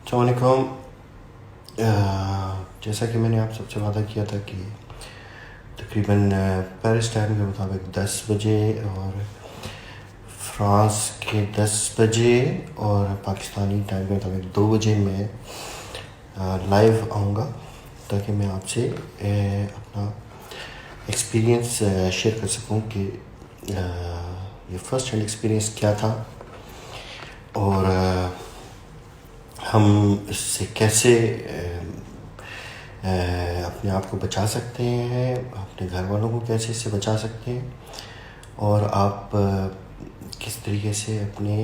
السلام علیکم. جیسا کہ میں نے آپ سب سے وعدہ کیا تھا کہ تقریباً پیرس ٹائم کے مطابق 10 بجے اور فرانس کے 10 بجے اور پاکستانی ٹائم کے مطابق 2 بجے میں لائیو آؤں گا تاکہ میں آپ سے اپنا ایکسپیرینس شیئر کر سکوں کہ یہ فرسٹ ہینڈ ایکسپیرینس کیا تھا اور ہم اس سے کیسے اپنے آپ کو بچا سکتے ہیں، اپنے گھر والوں کو کیسے اس سے بچا سکتے ہیں، اور آپ کس طریقے سے اپنے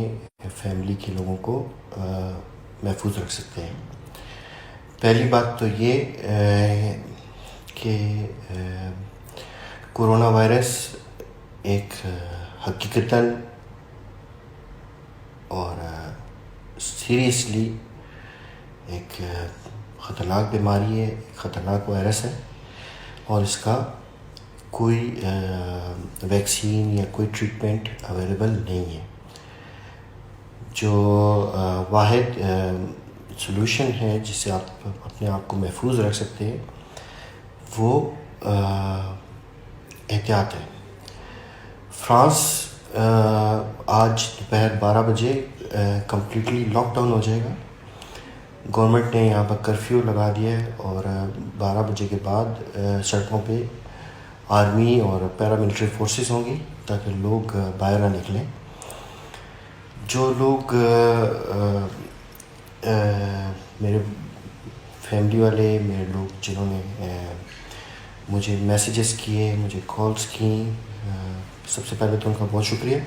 فیملی کے لوگوں کو محفوظ رکھ سکتے ہیں. پہلی بات تو یہ کہ کرونا وائرس ایک حقیقتاً اور سیریسلی ایک خطرناک بیماری ہے، ایک خطرناک وائرس ہے، اور اس کا کوئی ویکسین یا کوئی ٹریٹمنٹ اویلیبل نہیں ہے. جو واحد سلوشن ہے جس سے آپ اپنے آپ کو محفوظ رکھ سکتے ہیں وہ احتیاط ہے. فرانس آج دوپہر 12 بجے کمپلیٹلی لاک ڈاؤن ہو جائے گا. گورنمنٹ نے یہاں پر کرفیو لگا دیا ہے اور 12 بجے کے بعد سڑکوں پہ آرمی اور پیراملٹری فورسز ہوں گی تاکہ لوگ باہر نہ نکلیں. جو لوگ میرے فیملی والے، میرے لوگ جنہوں نے مجھے میسیجز کیے، مجھے کالز کیں، سب سے پہلے تو ان کا بہت شکریہ.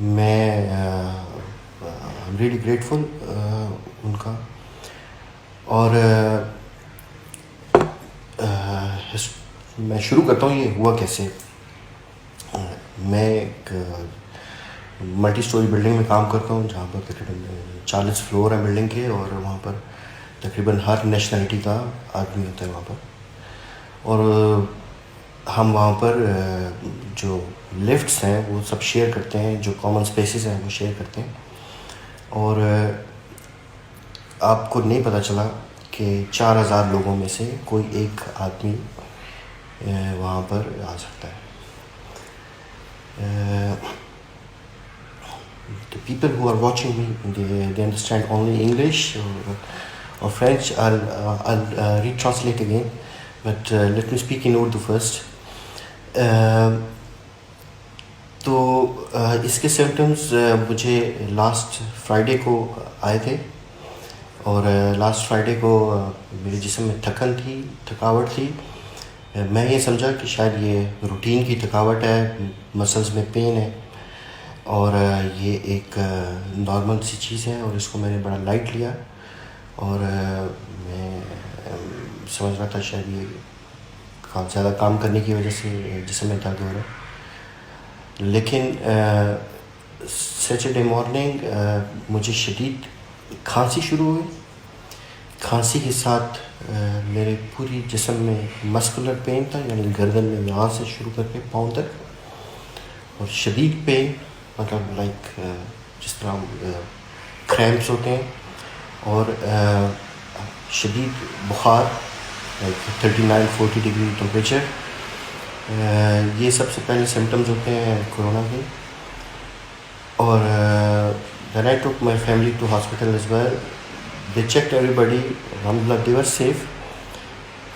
میں ریئلی گریٹفل ان کا. اور میں شروع کرتا ہوں یہ ہوا کیسے. میں ایک ملٹی سٹوری بلڈنگ میں کام کرتا ہوں جہاں پر تقریباً 40 فلور ہیں بلڈنگ کے، اور وہاں پر تقریباً ہر نیشنلٹی کا آدمی ہوتا ہے وہاں پر. اور ہم وہاں پر جو لفٹس ہیں وہ سب شیئر کرتے ہیں، جو کامن سپیسز ہیں وہ شیئر کرتے ہیں. اور آپ کو نہیں پتہ چلا کہ 4000 لوگوں میں سے کوئی ایک آدمی وہاں پر آ سکتا ہے. The people who are watching me, they understand only English or French. I'll retranslate again, but let me speak in Urdu first. تو اس کے سمٹمز مجھے لاسٹ فرائیڈے کو آئے تھے، اور لاسٹ فرائیڈے کو میرے جسم میں تھکاوٹ تھی. میں یہ سمجھا کہ شاید یہ روٹین کی تھکاوٹ ہے، مسلز میں پین ہے، اور یہ ایک نارمل سی چیز ہے، اور اس کو میں نے بڑا لائٹ لیا. اور میں سمجھ رہا تھا شاید یہ زیادہ کام کرنے کی وجہ سے جسم میں درد ہو رہا ہے. لیکن سیٹرڈے مارننگ مجھے شدید کھانسی شروع ہوئی. کھانسی کے ساتھ میرے پوری جسم میں مسکولر پین تھا، یعنی گردن میں یہاں سے شروع کر کے پاؤں تک، اور شدید پین، مطلب لائک جس طرح کریمپس ہوتے ہیں، اور شدید بخار، لائک 39-40 ڈگری ٹمپریچر. یہ سب سے پہلے سمٹمز ہوتے ہیں کرونا کے. اور then I took my family to hospital as well. They checked everybody. Alhamdulillah, they were safe.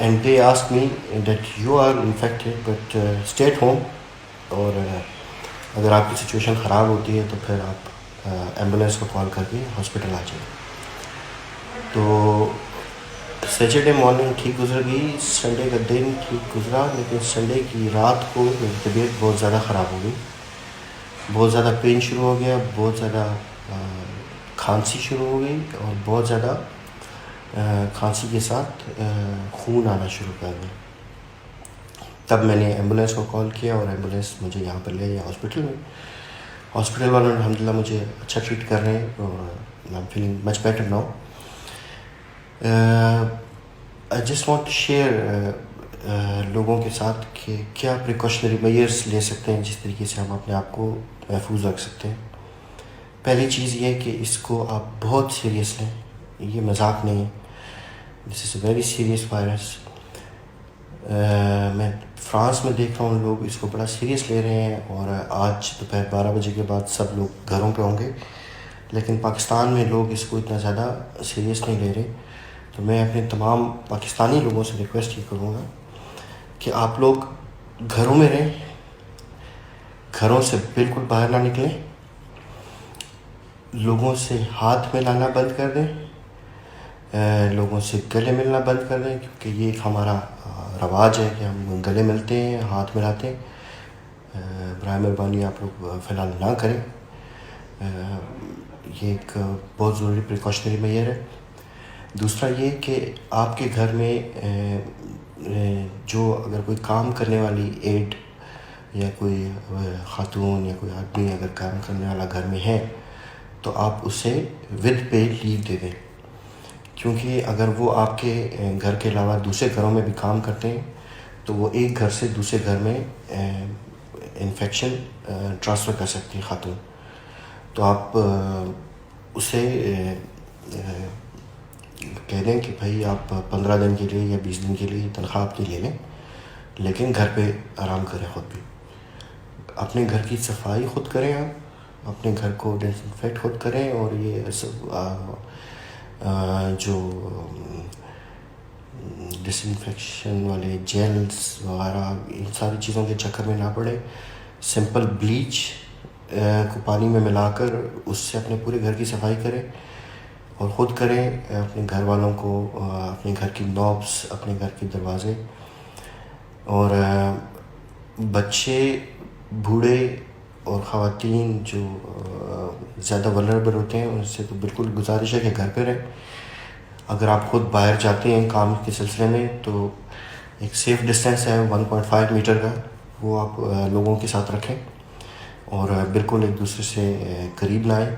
And they asked me that you are infected, but stay at home. اور اگر آپ کی سچویشن خراب ہوتی ہے تو پھر آپ ایمبولینس کو کال کر کے ہاسپٹل آ جائیں. تو سیٹرڈے مارننگ ٹھیک گزر گئی، سنڈے کا دن ٹھیک گزرا، لیکن سنڈے کی رات کو میری طبیعت بہت زیادہ خراب ہو گئی. بہت زیادہ پین شروع ہو گیا، بہت زیادہ کھانسی شروع ہو گئی، اور بہت زیادہ کھانسی کے ساتھ خون آنا شروع کر گیا. تب میں نے ایمبولینس کو کال کیا، اور ایمبولینس مجھے یہاں پر لے گیا ہاسپٹل میں. ہاسپٹل والوں نے الحمدللہ مجھے اچھا ٹریٹ کر رہے ہیں، اور I am feeling much better now. I just want to share لوگوں کے ساتھ کہ کیا پریکاشنری میئرس لے سکتے ہیں جس طریقے سے ہم اپنے آپ کو محفوظ رکھ سکتے ہیں. پہلی چیز یہ ہے کہ اس کو آپ بہت سیریس لیں. یہ مذاق نہیں ہے. دس از اے ویری سیریس وائرس. میں فرانس میں دیکھ رہا ہوں لوگ اس کو بڑا سیریس لے رہے ہیں، اور آج دوپہر 12 بجے کے بعد سب لوگ گھروں پہ ہوں گے، لیکن پاکستان میں لوگ اس کو اتنا زیادہ سیریس نہیں لے رہے. تو میں اپنے تمام پاکستانی لوگوں سے ریکویسٹ یہ کروں گا کہ آپ لوگ گھروں میں رہیں، گھروں سے بالکل باہر نہ نکلیں، لوگوں سے ہاتھ ملانا بند کر دیں، لوگوں سے گلے ملنا بند کر دیں، کیونکہ یہ ایک ہمارا رواج ہے کہ ہم گلے ملتے ہیں، ہاتھ ملاتے ہیں. برائے مہربانی آپ لوگ فی الحال نہ کریں. یہ ایک بہت ضروری پریکاشنری میئر ہے. دوسرا یہ کہ آپ کے گھر میں جو اگر کوئی کام کرنے والی ایڈ یا کوئی خاتون یا کوئی آدمی اگر کام کرنے والا گھر میں ہے تو آپ اسے ود پے لیو دے دیں، کیونکہ اگر وہ آپ کے گھر کے علاوہ دوسرے گھروں میں بھی کام کرتے ہیں تو وہ ایک گھر سے دوسرے گھر میں انفیکشن ٹرانسفر کر سکتی ہیں خاتون. تو آپ اسے کہہ دیں کہ بھائی آپ 15 دن کے لیے یا 20 دن کے لیے تنخواہ اپنی لے لیں، لیکن گھر پہ آرام کریں. خود بھی اپنے گھر کی صفائی خود کریں، آپ اپنے گھر کو ڈس انفیکٹ خود کریں، اور یہ سب جو ڈس انفیکشن والے جیلز وغیرہ ان ساری چیزوں کے چکر میں نہ پڑے. سمپل بلیچ کو پانی میں ملا کر اس سے اپنے پورے گھر کی صفائی کریں، اور خود کریں، اپنے گھر والوں کو، اپنے گھر کی نوبس، اپنے گھر کے دروازے، اور بچے، بوڑھے اور خواتین جو زیادہ ولنریبل ہوتے ہیں ان سے تو بالکل گزارش ہے کہ گھر پہ رہیں. اگر آپ خود باہر جاتے ہیں کام کے سلسلے میں تو ایک سیف ڈسٹینس ہے 1.5 میٹر کا، وہ آپ لوگوں کے ساتھ رکھیں، اور بالکل ایک دوسرے سے قریب نہ آئیں.